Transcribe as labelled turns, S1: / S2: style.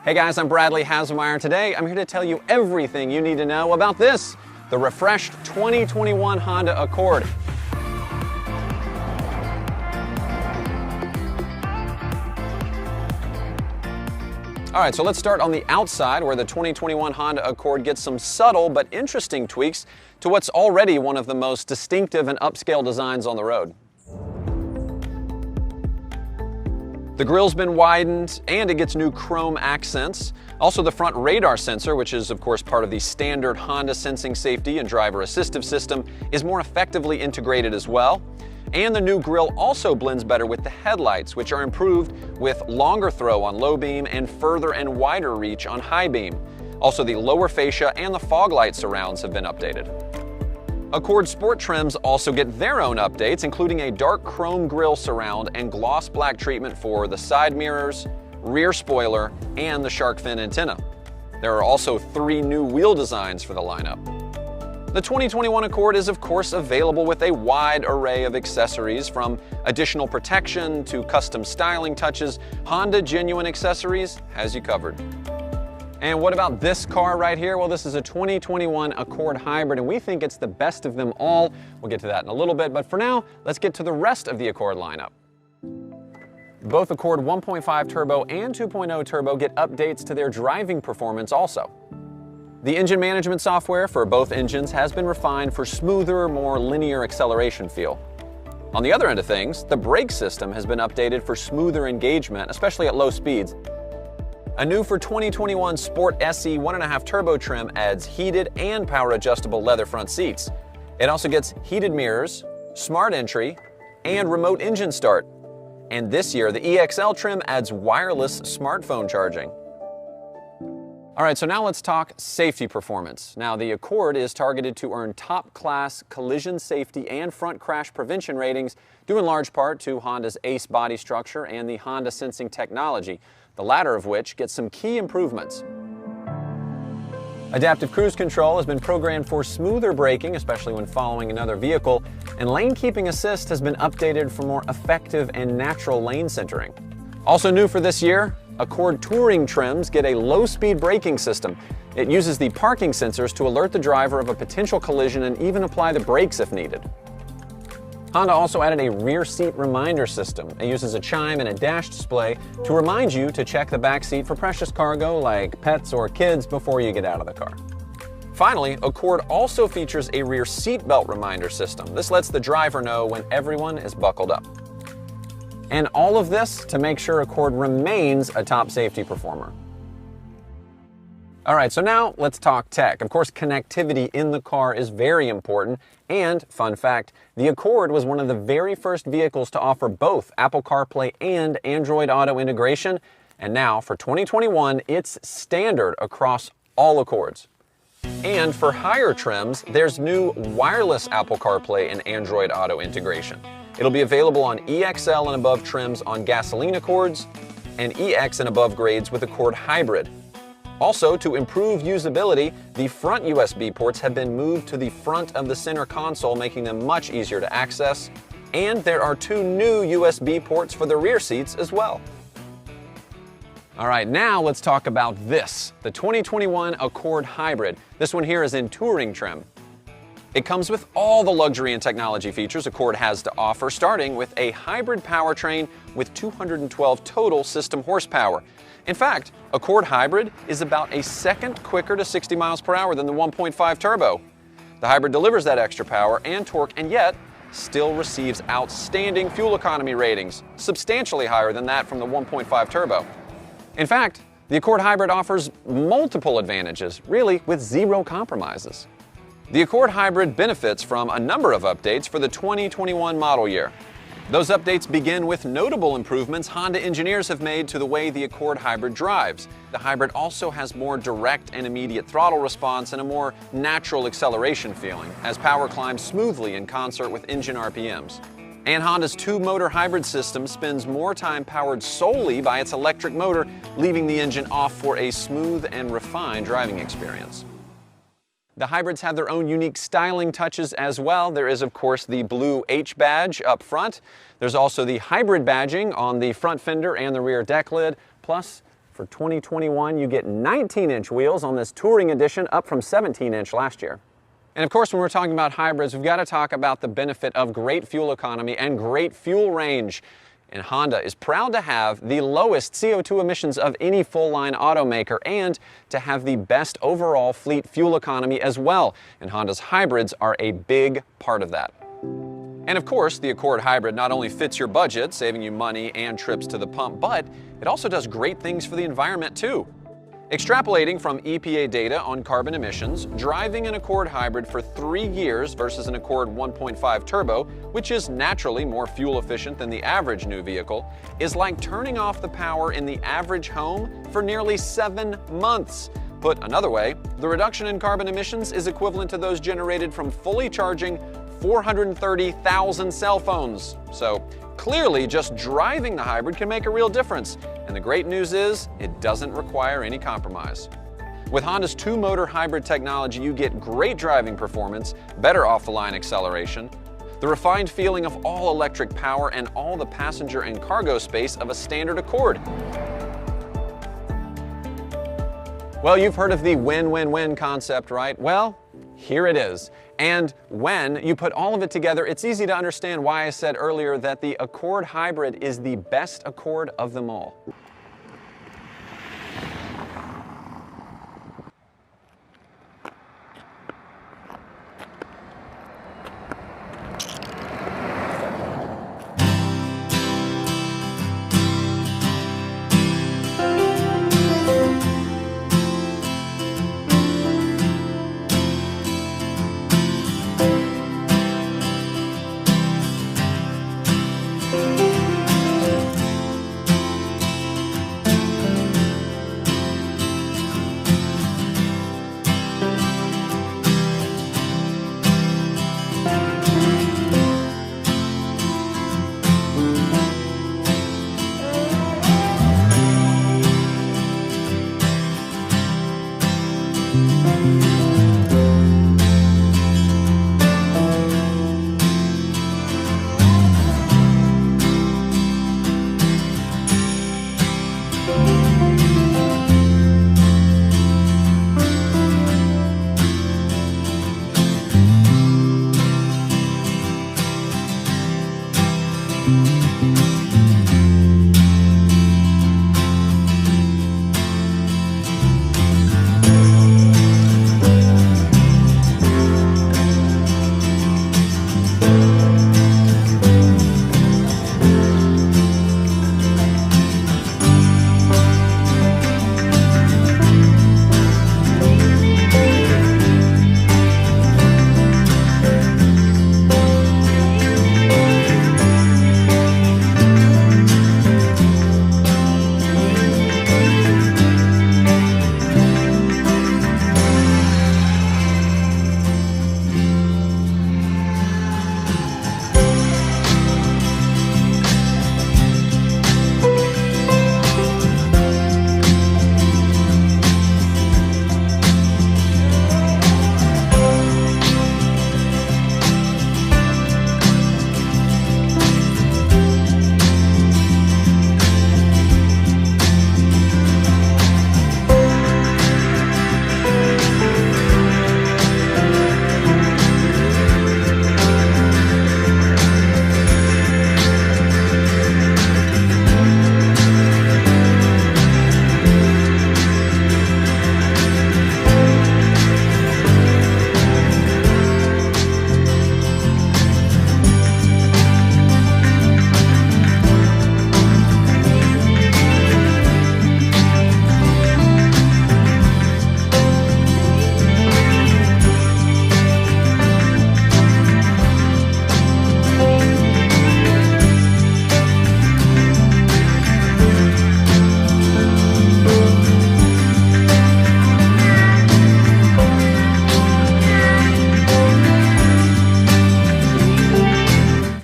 S1: Hey guys, I'm Bradley Hasemeyer. Today I'm here to tell you everything you need to know about this, the refreshed 2021 Honda Accord. All right, so let's start on the outside where the 2021 Honda Accord gets some subtle but interesting tweaks to what's already one of the most distinctive and upscale designs on the road. The grille's been widened and it gets new chrome accents. Also the front radar sensor, which is of course part of the standard Honda sensing safety and driver assistive system, is more effectively integrated as well. And the new grille also blends better with the headlights, which are improved with longer throw on low beam and further and wider reach on high beam. Also the lower fascia and the fog light surrounds have been updated. Accord Sport trims also get their own updates, including a dark chrome grille surround and gloss black treatment for the side mirrors, rear spoiler, and the shark fin antenna. There are also 3 new wheel designs for the lineup. The 2021 Accord is of course available with a wide array of accessories, from additional protection to custom styling touches. Honda Genuine Accessories has you covered. And what about this car right here? Well, this is a 2021 Accord Hybrid, and we think it's the best of them all. We'll get to that in a little bit, but for now, let's get to the rest of the Accord lineup. Both Accord 1.5 Turbo and 2.0 Turbo get updates to their driving performance also. The engine management software for both engines has been refined for smoother, more linear acceleration feel. On the other end of things, the brake system has been updated for smoother engagement, especially at low speeds. A new for 2021 Sport SE 1.5 Turbo trim adds heated and power adjustable leather front seats. It also gets heated mirrors, smart entry, and remote engine start. And this year, the EXL trim adds wireless smartphone charging. All right, so now let's talk safety performance. Now, the Accord is targeted to earn top-class collision safety and front crash prevention ratings, due in large part to Honda's ACE body structure and the Honda sensing technology, the latter of which gets some key improvements. Adaptive cruise control has been programmed for smoother braking, especially when following another vehicle, and lane keeping assist has been updated for more effective and natural lane centering. Also new for this year, Accord Touring trims get a low-speed braking system. It uses the parking sensors to alert the driver of a potential collision and even apply the brakes if needed. Honda also added a rear seat reminder system. It uses a chime and a dash display to remind you to check the back seat for precious cargo like pets or kids before you get out of the car. Finally, Accord also features a rear seat belt reminder system. This lets the driver know when everyone is buckled up. And all of this to make sure Accord remains a top safety performer. All right, so now let's talk tech. Of course, connectivity in the car is very important. And, fun fact, the Accord was one of the very first vehicles to offer both Apple CarPlay and Android Auto integration. And now, for 2021, it's standard across all Accords. And for higher trims, there's new wireless Apple CarPlay and Android Auto integration. It'll be available on EXL and above trims on gasoline Accords, and EX and above grades with Accord Hybrid. Also, to improve usability, the front USB ports have been moved to the front of the center console, making them much easier to access. And there are 2 new USB ports for the rear seats as well. All right, now let's talk about this, the 2021 Accord Hybrid. This one here is in touring trim. It comes with all the luxury and technology features Accord has to offer, starting with a hybrid powertrain with 212 total system horsepower. In fact, Accord Hybrid is about a second quicker to 60 miles per hour than the 1.5 Turbo. The Hybrid delivers that extra power and torque, and yet still receives outstanding fuel economy ratings, substantially higher than that from the 1.5 Turbo. In fact, the Accord Hybrid offers multiple advantages, really with zero compromises. The Accord Hybrid benefits from a number of updates for the 2021 model year. Those updates begin with notable improvements Honda engineers have made to the way the Accord Hybrid drives. The Hybrid also has more direct and immediate throttle response and a more natural acceleration feeling, as power climbs smoothly in concert with engine RPMs. And Honda's 2-motor hybrid system spends more time powered solely by its electric motor, leaving the engine off for a smooth and refined driving experience. The hybrids have their own unique styling touches as well. There is, of course, the blue H badge up front. There's also the hybrid badging on the front fender and the rear deck lid. Plus, for For 2021, you get 19-inch wheels on this Touring Edition, up from 17-inch last year. And of course, when we're talking about hybrids, we've got to talk about the benefit of great fuel economy and great fuel range. And Honda is proud to have the lowest CO2 emissions of any full-line automaker and to have the best overall fleet fuel economy as well. And Honda's hybrids are a big part of that. And of course, the Accord Hybrid not only fits your budget, saving you money and trips to the pump, but it also does great things for the environment too. Extrapolating from EPA data on carbon emissions, driving an Accord Hybrid for 3 years versus an Accord 1.5 Turbo, which is naturally more fuel efficient than the average new vehicle, is like turning off the power in the average home for nearly 7 months. Put another way, the reduction in carbon emissions is equivalent to those generated from fully charging 430,000 cell phones. So clearly, just driving the hybrid can make a real difference. And the great news is, it doesn't require any compromise. With Honda's 2-motor hybrid technology, you get great driving performance, better off-the-line acceleration, the refined feeling of all-electric power, and all the passenger and cargo space of a standard Accord. Well, you've heard of the win-win-win concept, right? Well, here it is. And when you put all of it together, it's easy to understand why I said earlier that the Accord Hybrid is the best Accord of them all.